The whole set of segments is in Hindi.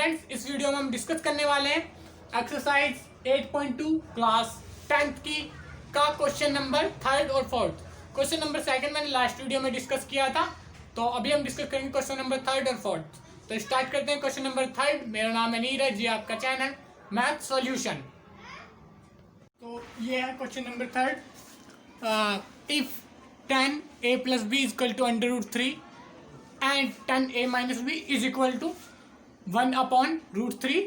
फ्रेंड्स, इस वीडियो में हम डिस्कस करने वाले हैं एक्सरसाइज 8.2 क्लास 10th की का क्वेश्चन नंबर थर्ड और फोर्थ। क्वेश्चन नंबर सेकंड मैंने लास्ट वीडियो में डिस्कस किया था, तो अभी हम डिस्कस करेंगे क्वेश्चन नंबर थर्ड और फोर्थ। तो स्टार्ट करते हैं क्वेश्चन नंबर थर्ड। मेरा नाम है नीरज, ये आपका चैनल मैथ सॉल्यूशन। तो ये है question number third. If 10a plus b is equal to under root 3 and 10a minus b is equal to 1 upon root 3,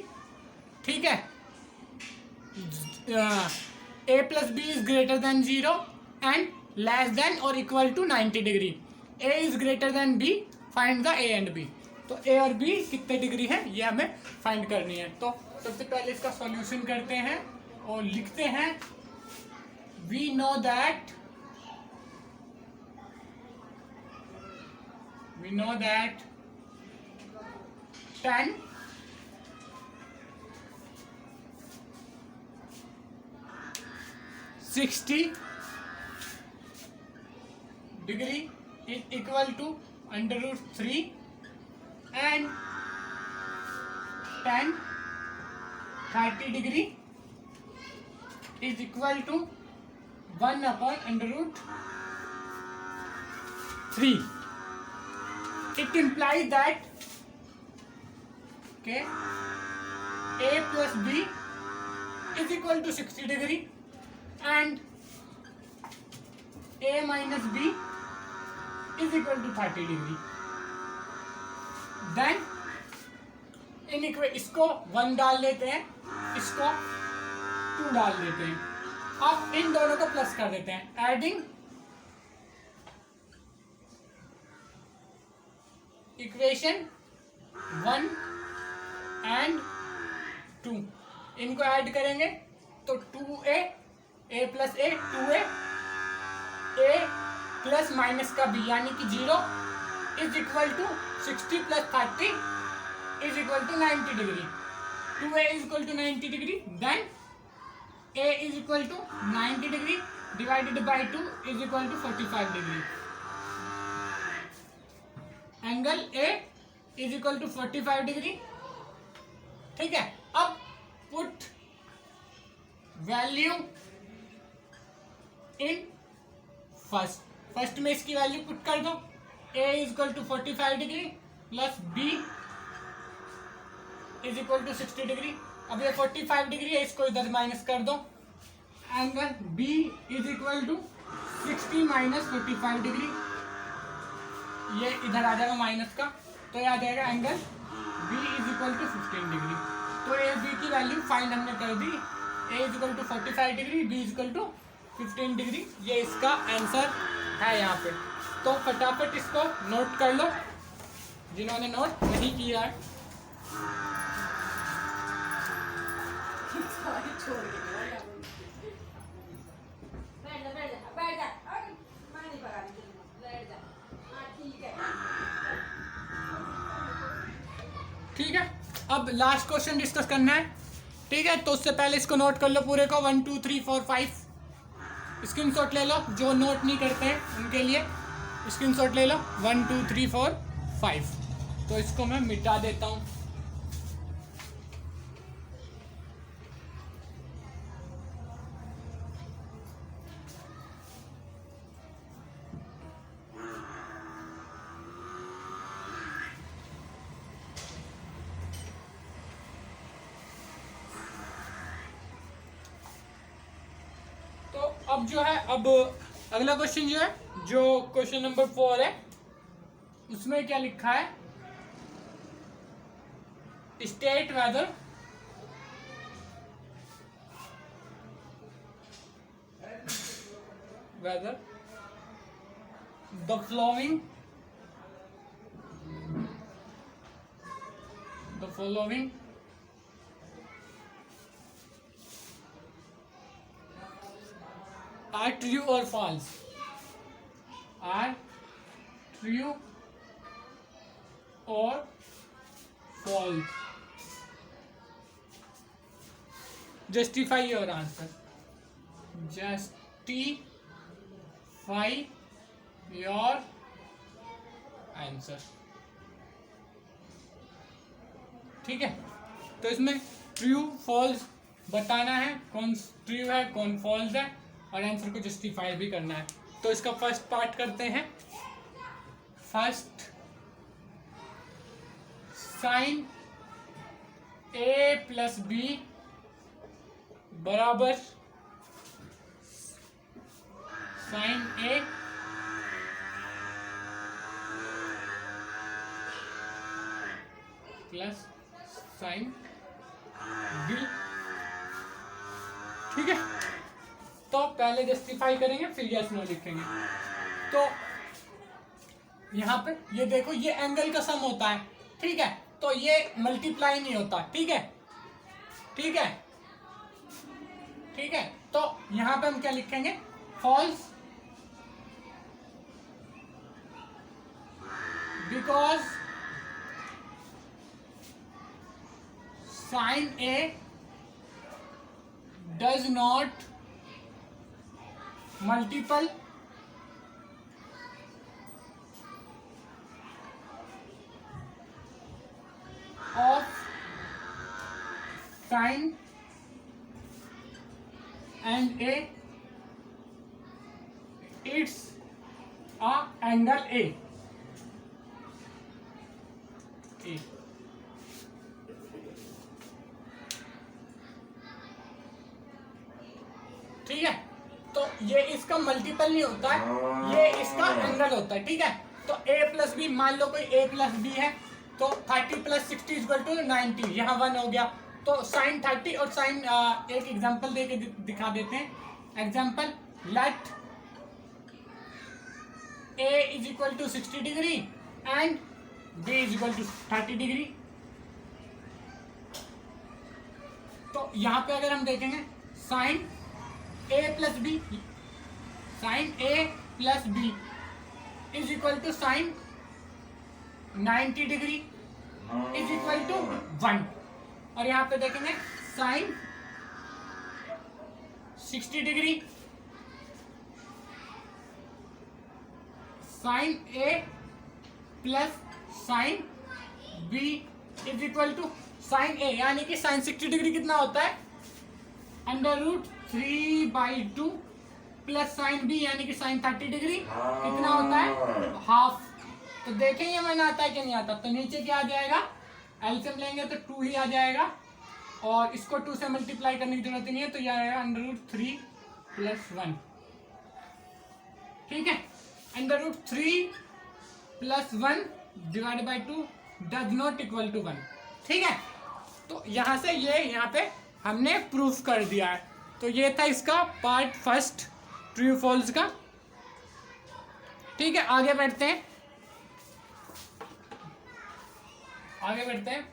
ठीक है। a plus b is greater than 0 and less than or equal to 90 degree. a is greater than b, find the a and b। तो a और b कितने डिग्री है ये हमें फाइंड करनी है। तो सबसे पहले इसका सॉल्यूशन करते हैं और लिखते हैं we know that 10 60 degree is equal to under root 3 and 10 30 degree is equal to 1 upon under root 3. It implies that okay, a plus b is equal to 60 degree and a minus b is equal to 30 degree. Then इसको 1 डाल लेते हैं, इसको 2 डाल देते हैं। अब इन दोनों को प्लस कर देते हैं, एडिंग इक्वेशन 1 एंड 2, इनको ऐड करेंगे तो 2a a plus a 2a a plus minus का b यानी कि 0 is equal to 60 plus 30 is equal to 90 degree. 2a is equal to 90 degree, then a is equal to 90 degree divided by 2 is equal to 45 degree. Angle a is equal to 45 degree, ठीक है। अब पुट वैल्यू इन फर्स्ट में इसकी वैल्यू पुट कर दो। a is equal to 45 degree plus b is equal to 60 degree. अब ये 45 डिग्री है, इसको इधर माइनस कर दो। Angle b is equal to 60 minus 45 degree, ये इधर आ जाएगा माइनस का, तो ये आ जाएगा angle b is equal to 15 degree. तो ए बी की वैल्यू फाइंड हमने कर दी। a is equal to 45 degree, b is equal to 15 degree, ये इसका आंसर है यहाँ पे। तो फटाफट इसको नोट कर लो जिन्होंने नोट नहीं किया है। ठीक है, अब लास्ट क्वेश्चन डिस्कस करना है, ठीक है। तो उससे पहले इसको नोट कर लो पूरे को, 1 2 3 4 5 स्क्रीनशॉट ले लो। जो नोट नहीं करते हैं उनके लिए स्क्रीनशॉट ले लो, 1 2 3 4 5। तो इसको मैं मिटा देता हूँ। अब जो है, अब अगला क्वेश्चन जो है, जो क्वेश्चन नंबर 4 है, उसमें क्या लिखा है, state whether the following are true or false, are true or false। justify your answer, justify your answer। ठीक है, तो इसमें ट्रू फॉल्स बताना है, कौन ट्रू है कौन फॉल्स है, और आंसर को जस्टिफाई भी करना है। तो इसका फर्स्ट पार्ट करते हैं। First, sign A plus B बराबर sign A plus sine B. ठीक है, तो पहले जस्टिफाई करेंगे फिर यस नो लिखेंगे। तो यहाँ पे ये देखो, ये एंगल का सम होता है, ठीक है, तो ये मल्टीप्लाई नहीं होता। ठीक है, ठीक है, ठीक है, तो यहाँ पे हम क्या लिखेंगे, false, because sine A does not multiple of sin and a, it's a angle A। ठीक है, तो ये इसका मल्टीपल नहीं होता है, ये इसका एंगल होता है। ठीक है, तो a प्लस बी, मान लो कोई a प्लस बी है, तो 30 प्लस 60 इक्वल टू 90, यहाँ 1 हो गया। तो साइन 30 और साइन एक एग्जांपल दे के दिखा देते हैं। Example, let a is equal to 60 degree and b is equal to 30 degree. तो यहाँ पे अगर हम देखेंगे sine a plus B, sine a plus B is equal to sine 90 degree is equal to 1, और यहाँ पे देखेंगे sine 60 degree, sine A plus sine B is equal to sine A, यानी कि साइन 60 डिग्री कितना होता है, √3/2 प्लस साइन बी यानी कि साइन 30 डिग्री कितना होता है, हाफ। तो देखेंगे मैंने आता है कि नहीं आता। तो नीचे क्या आ जाएगा, एलसीएम लेंगे तो 2 ही आ जाएगा, और इसको 2 से मल्टीप्लाई करने की जरूरत नहीं है, तो यह आएगा √3 + 1। ठीक है, √3 + 1 / 2 डज नॉट इक्वल टू 1। ठीक है, तो यहां से ये यहाँ पे हमने प्रूफ कर दिया है। तो ये था इसका पार्ट फर्स्ट, ट्रू फॉल्स का। ठीक है, आगे बढ़ते हैं, आगे बढ़ते हैं।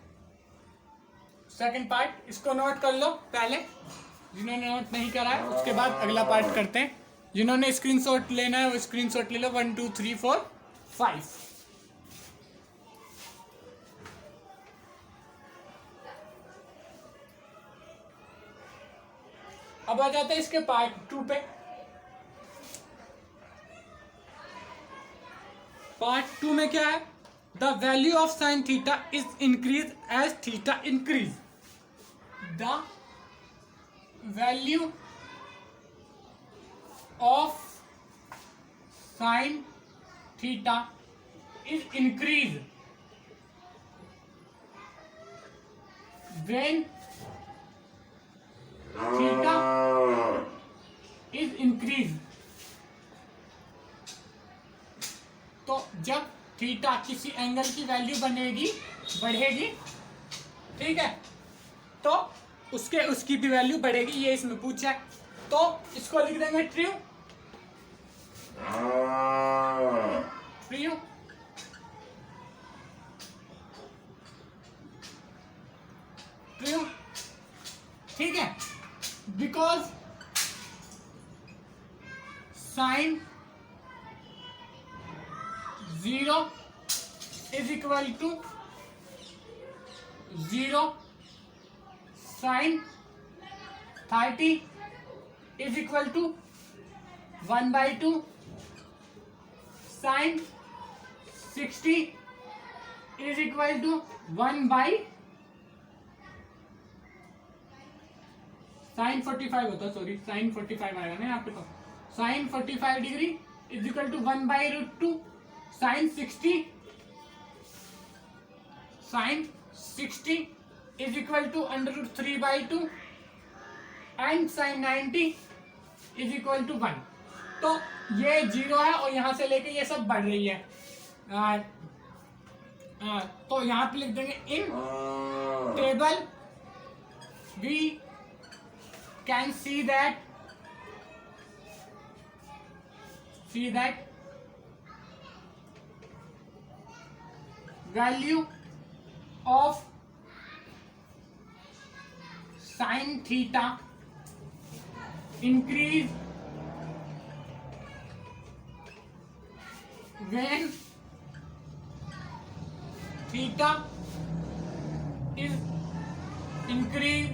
सेकंड पार्ट, इसको नोट कर लो पहले, जिन्होंने नोट नहीं करा है, उसके बाद अगला पार्ट करते हैं। जिन्होंने स्क्रीनशॉट लेना है वो स्क्रीनशॉट ले लो, 1 2 3 4 5। अब आ जाते हैं इसके पार्ट 2 पे। पार्ट 2 में क्या है, the value of sine theta is increase as theta increase. The value of sine theta is increase when theta is increase. तो जब थीटा किसी एंगल की वैल्यू बनेगी, बढ़ेगी, ठीक है, तो उसकी भी वैल्यू बढ़ेगी, ये इसमें पूछा है। तो इसको लिख देंगे ट्रू, ट्रू, ट्रू। ठीक है, because sine 0 is equal to 0, sine 30 is equal to 1/2, sine 60 is equal to 1/2। Sine 45 होता, सॉरी साइन 45 आएगा ना यहाँ पे, तो sine 45 degree is equal to 1/√2 sine 60, sine 60 is equal to √3/2 and sine 90 is equal to 1। तो ये 0 है और यहां से लेके ये सब बढ़ रही है। तो यहां पे लिख देंगे in table we can see that value of sine theta increase when theta is increased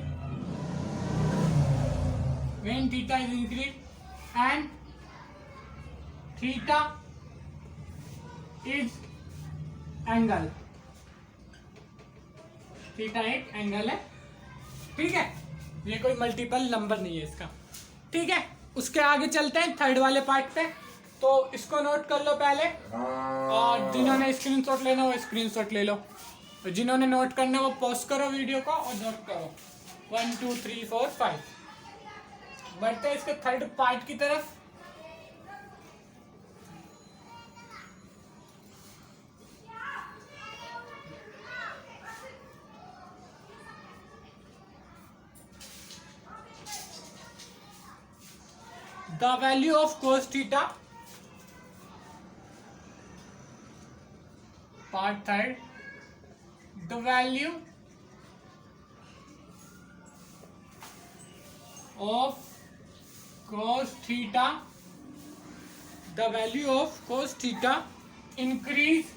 and theta is angle, theta एक एंगल है, ठीक है। ये कोई मल्टीपल नंबर नहीं है इसका, ठीक है। उसके आगे चलते हैं थर्ड वाले पार्ट पे, तो इसको नोट कर लो पहले, और जिन्होंने स्क्रीनशॉट लेना वो स्क्रीनशॉट ले लो, और जिन्होंने नोट करना वो पॉज करो वीडियो को और नोट करो। 1 2 3 4 5 बढ़ते हैं इसके थर्ड पार्ट की तरफ। The value of cos theta, part third, the value of cos theta, the value of cos theta increase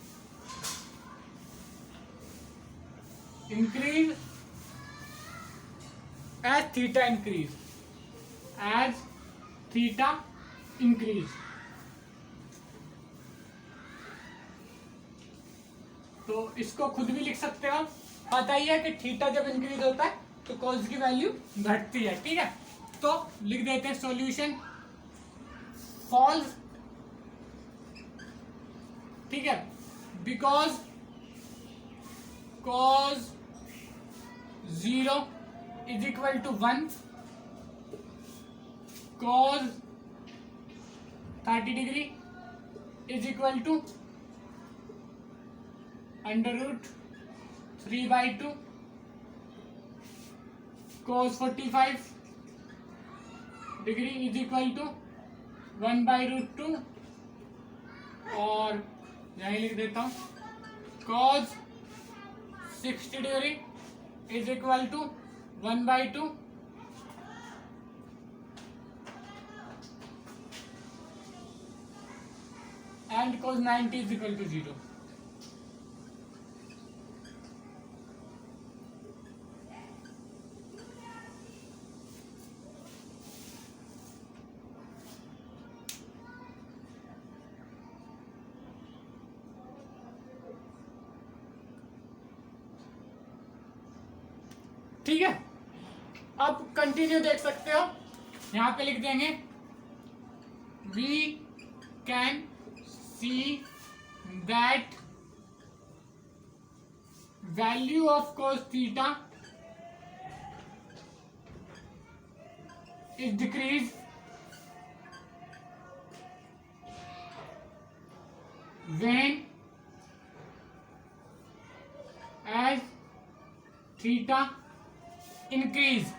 as theta increase, as theta increase. तो इसको खुद भी लिख सकते हो, पता ही है कि थीटा जब इंक्रीज होता है तो कॉस की वैल्यू घटती है, ठीक है। तो लिख देते हैं सॉल्यूशन फॉल्स, ठीक है, because cos 0 is equal to 1, cos 30 degree is equal to √3/2, cos 45 degree is equal to 1/√2, और यही लिख देता हूँ cos 60 degree is equal to 1/2, and cos 90 is equal to 0। ठीक है, अब कंटिन्यू देख सकते हो, यहां पे लिख देंगे we can see that value of cos theta is decreased when as theta increase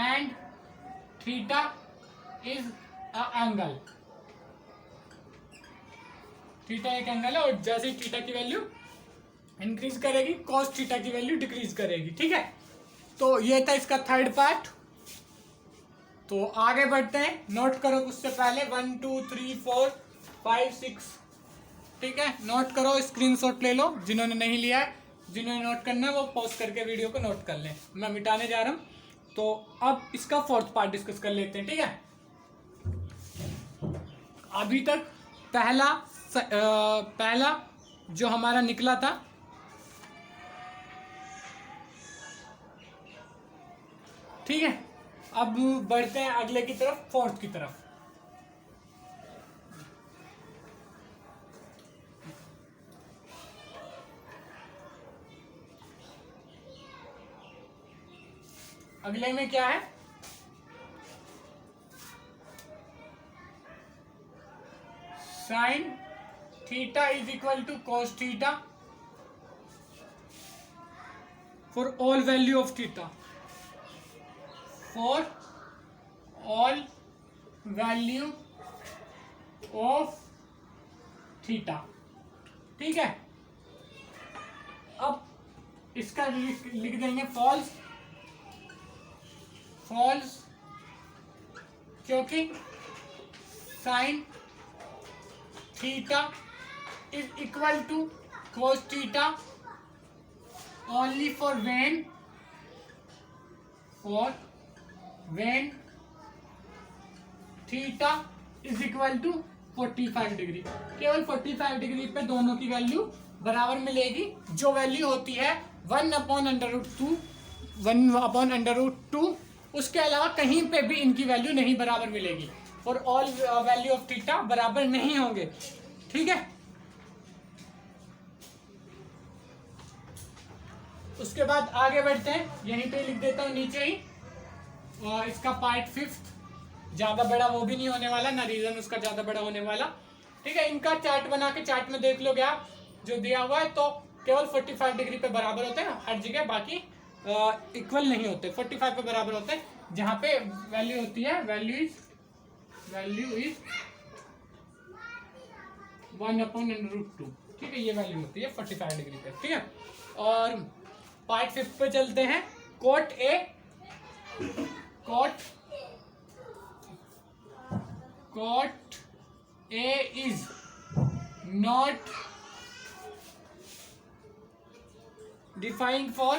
and theta is angle, theta एक एंगल है, और जैसे ही थीटा की वैल्यू इंक्रीज करेगी कॉस थीटा की वैल्यू डिक्रीज करेगी, ठीक है। तो ये था इसका थर्ड पार्ट। तो आगे बढ़ते हैं, नोट करो उससे पहले 1 2 3 4 5 6, ठीक है, नोट करो, स्क्रीनशॉट ले लो जिन्होंने नहीं लिया है, जिन्होंने नोट करना है वो पॉज करके वीडियो को नोट कर लें, मैं मिटाने जा रहा हूँ। तो अब इसका फोर्थ पार्ट डिस्कस कर लेते हैं, ठीक है। अभी तक पहला जो हमारा निकला था ठीक है, अब बढ़ते हैं अगले की तरफ, फोर्थ की तरफ। अगले में क्या है, sine theta is equal to cos theta for all value of theta, for all value of theta. ठीक है, अब इसका लिख देंगे फॉल्स, फॉल्स क्योंकि sine theta is equal to cos theta only for when theta is equal to 45 degree. केवल 45 डिग्री पे दोनों की वैल्यू बराबर मिलेगी, जो वैल्यू होती है 1/√2, उसके अलावा कहीं पे भी इनकी वैल्यू नहीं बराबर मिलेगी। For all value of theta बराबर नहीं होंगे। ठीक है, उसके बाद आगे बढ़ते हैं, यहीं पे लिख देता हूं नीचे ही। और इसका पार्ट 5th, ज्यादा बड़ा वो भी नहीं होने वाला, ना रीजन उसका ज्यादा बड़ा होने वाला। ठीक है, इनका चार्ट बना के चार्ट में देख लोगे आप, जो दिया हुआ है तो केवल 45 डिग्री पे बराबर होते हैं हर जगह, बाकी इक्वल नहीं होते, 45 पे बराबर होते हैं। जहां पे वैल्यू होती है, वैल्यू इज 1/√2। ठीक है, ये वैल्यू होती है 45 डिग्री पे। ठीक है, और पार्ट 5 पे चलते हैं। Cot A is not defined for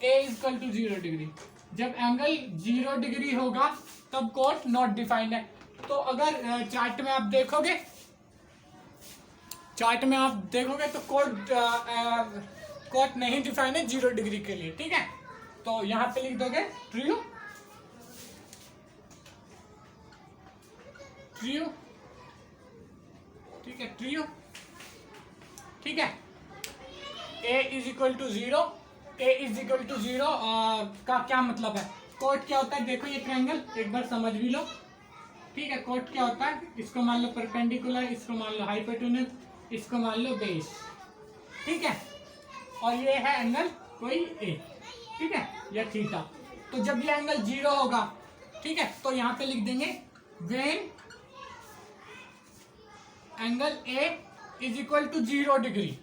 a equal to 0 degree. जब एंगल 0 डिग्री होगा तब कोट नॉट डिफाइंड है। तो अगर चार्ट में आप देखोगे, तो कोट नहीं डिफाइंड है 0 डिग्री के लिए। ठीक है, तो यहां पे लिख दोगे ट्रू, ठीक है, ट्रू। ठीक है, a इज इक्वल टू 0, का क्या मतलब है? कोट क्या होता है, देखो ये ट्रायंगल एक बार समझ भी लो। ठीक है, कोट क्या होता है, इसको मान लो परपेंडिकुलर, इसको मान लो हाइपोटेन्यूज, इसको मान लो बेस। ठीक है, और ये है एंगल कोई a, ठीक है, या थीटा। तो जब ये एंगल 0 होगा, ठीक है, तो यहाँ पे लिख देंगे when angle a is equal to 0 degree,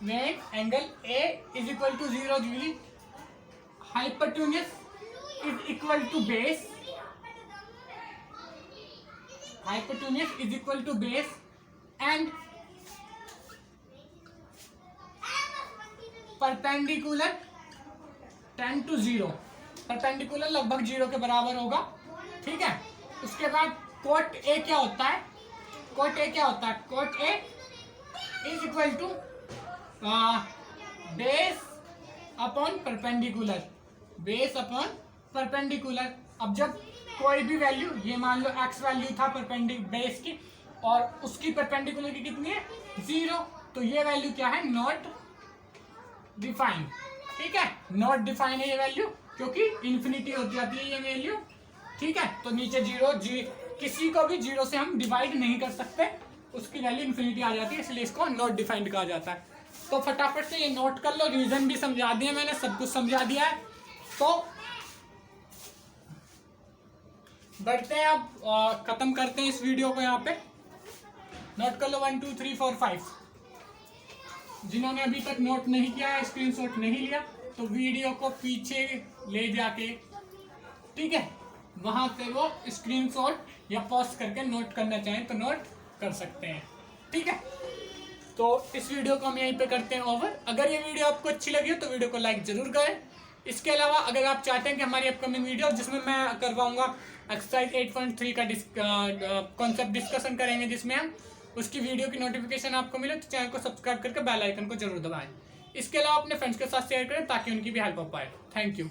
when angle A is equal to 0 degree, hypotenuse is equal to base, and perpendicular 10 to 0, perpendicular लगभग 0 के बराबर होगा। ठीक है, उसके बाद कोट A क्या होता है, cot A is equal to base upon perpendicular. अब जब कोई भी वैल्यू, ये मान लो x वैल्यू था बेस की, और उसकी परपेंडिकुलर की कितनी है 0, तो ये वैल्यू क्या है, नॉट डिफाइंड। ठीक है, नॉट डिफाइंड है ये वैल्यू, क्योंकि इन्फिनिटी हो जाती है ये वैल्यू। ठीक है, तो नीचे 0, किसी को भी 0 से हम डिवाइड नहीं कर सकते, उसकी वैल्यू इन्फिनिटी आ जाती है, इसलिए इसको नॉट डिफाइंड कहा जाता है। तो फटाफट से ये नोट कर लो, रीजन भी समझा दिया मैंने, सब कुछ समझा दिया है। तो बढ़ते हैं, अब खत्म करते हैं इस वीडियो को। यहाँ पे नोट कर लो 1 2 3 4 5। जिन्होंने अभी तक नोट नहीं किया है, स्क्रीनशॉट नहीं लिया, तो वीडियो को पीछे ले जाके, ठीक है, वहां से वो स्क्रीनशॉट या पॉज करके नोट करना चाहें तो नोट कर सकते हैं। ठीक है, तो इस वीडियो को हम यहीं पे करते हैं ओवर। अगर ये वीडियो आपको अच्छी लगी हो तो वीडियो को लाइक जरूर करें। इसके अलावा अगर आप चाहते हैं कि हमारी अपकमिंग वीडियो, जिसमें मैं करवाऊंगा एक्सरसाइज 8.3 का कॉन्सेप्ट डिस्कशन करेंगे, जिसमें हम उसकी वीडियो की नोटिफिकेशन आपको मिले तो चैनल को सब्सक्राइब करके बेल आइकन को जरूर दबाएं। इसके अलावा अपने फ्रेंड्स के साथ शेयर करें ताकि उनकी भी हेल्प हो पाए। Thank you.